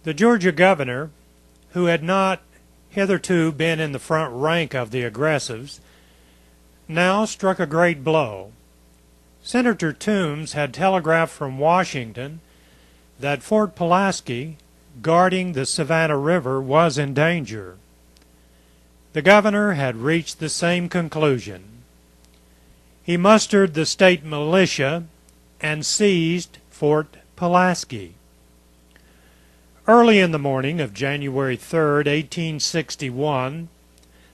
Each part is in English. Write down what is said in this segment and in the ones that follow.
The Georgia governor, who had not hitherto been in the front rank of the aggressives, now struck a great blow. Senator Toombs had telegraphed from Washington that Fort Pulaski, guarding the Savannah River, was in danger. The governor had reached the same conclusion. He mustered the state militia and seized Fort Pulaski. Early in the morning of January 3, 1861,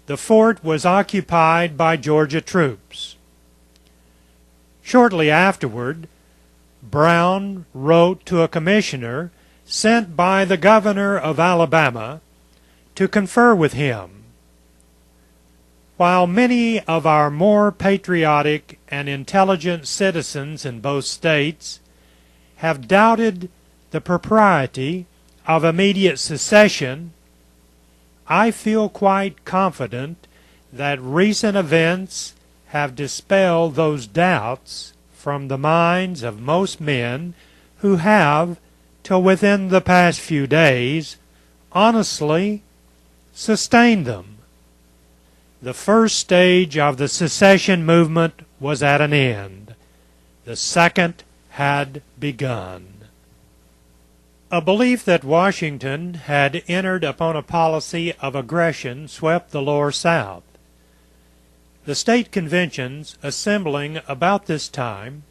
the fort was occupied by Georgia troops. Shortly afterward, Brown wrote to a commissioner sent by the governor of Alabama to confer with him. While many of our more patriotic and intelligent citizens in both states have doubted the propriety of immediate secession, I feel quite confident that recent events have dispelled those doubts from the minds of most men who have, till within the past few days, honestly sustained them. The first stage of the secession movement was at an end. The second had begun. A belief that Washington had entered upon a policy of aggression swept the lower South. The state conventions, assembling about this time,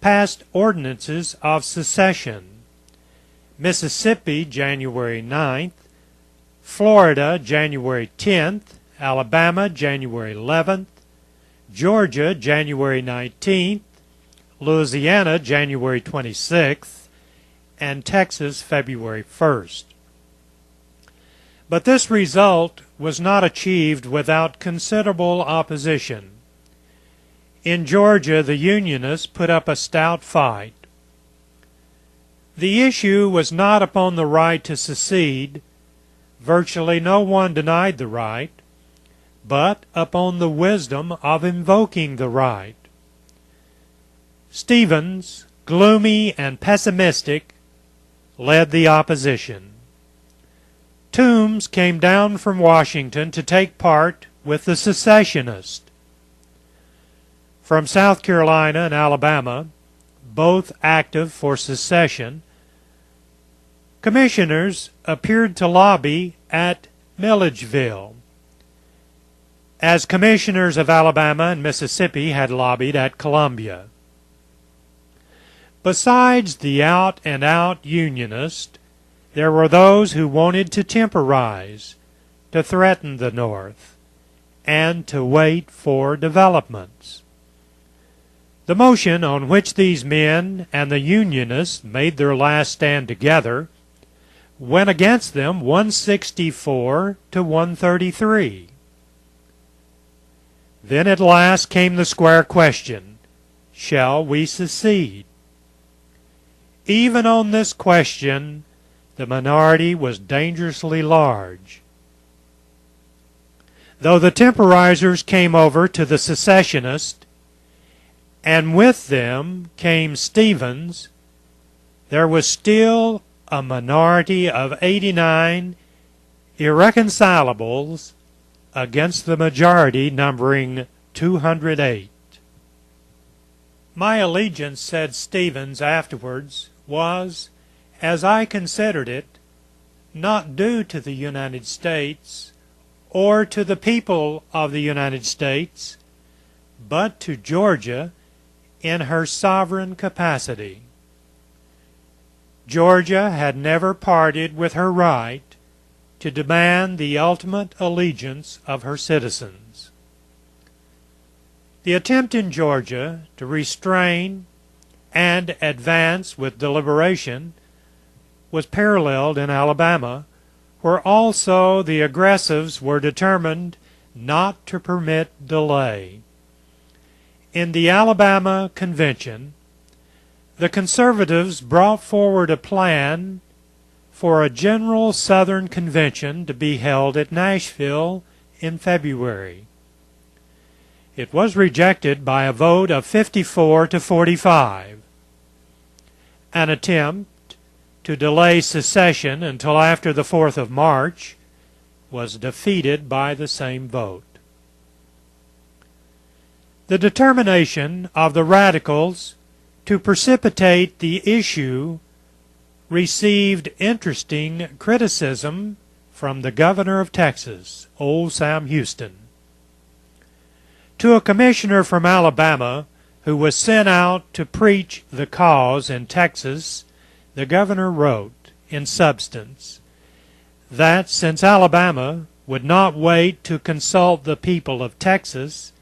passed ordinances of secession. Mississippi, January 9th, Florida, January 10th, Alabama, January 11th, Georgia, January 19th, Louisiana, January 26th, and Texas, February 1st. But this result was not achieved without considerable opposition. In Georgia, the Unionists put up a stout fight. The issue was not upon the right to secede. Virtually no one denied the right, but upon the wisdom of invoking the right. Stephens, gloomy and pessimistic, led the opposition. Toombs came down from Washington to take part with the secessionists. From South Carolina and Alabama, both active for secession, commissioners appeared to lobby at Milledgeville, as commissioners of Alabama and Mississippi had lobbied at Columbia. Besides the out-and-out Unionists, there were those who wanted to temporize, to threaten the North, and to wait for developments. The motion on which these men and the Unionists made their last stand together went against them 164 to 133. Then at last came the square question, shall we secede? Even on this question, the minority was dangerously large. Though the temporizers came over to the secessionists, and with them came Stephens, there was still a minority of 89 irreconcilables against the majority numbering 208. My allegiance, said Stephens afterwards, was, as I considered it, not due to the United States or to the people of the United States, but to Georgia in her sovereign capacity. Georgia had never parted with her right to demand the ultimate allegiance of her citizens. The attempt in Georgia to restrain and advance with deliberation was paralleled in Alabama, where also the aggressives were determined not to permit delay. In the Alabama Convention, the conservatives brought forward a plan for a general Southern Convention to be held at Nashville in February. It was rejected by a vote of 54 to 45. An attempt to delay secession until after the 4th of March was defeated by the same vote. The determination of the radicals to precipitate the issue received interesting criticism from the governor of Texas, old Sam Houston. To a commissioner from Alabama who was sent out to preach the cause in Texas, the governor wrote, in substance, that since Alabama would not wait to consult the people of Texas,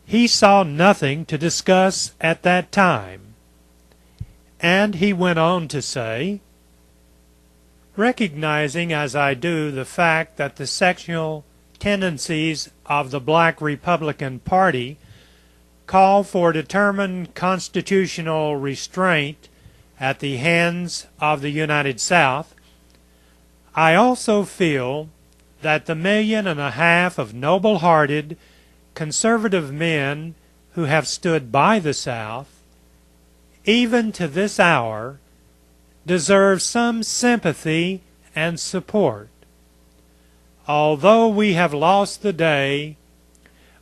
he saw nothing to discuss at that time. And he went on to say, recognizing as I do the fact that the sectional tendencies of the Black Republican Party call for determined constitutional restraint at the hands of the United South, I also feel that the 1.5 million of noble-hearted, conservative men who have stood by the South, even to this hour, deserve some sympathy and support. Although we have lost the day,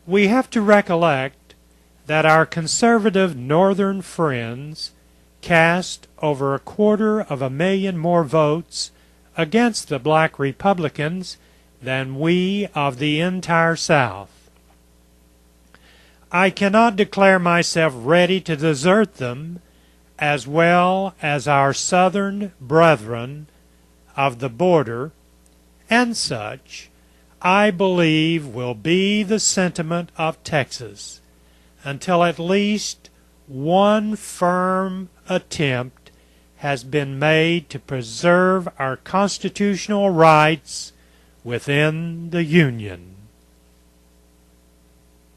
we have to recollect that our conservative northern friends cast over 250,000 more votes against the Black Republicans than we of the entire South. I cannot declare myself ready to desert them as well as our southern brethren of the border, and such, I believe, will be the sentiment of Texas until at least one firm attempt has been made to preserve our constitutional rights within the Union.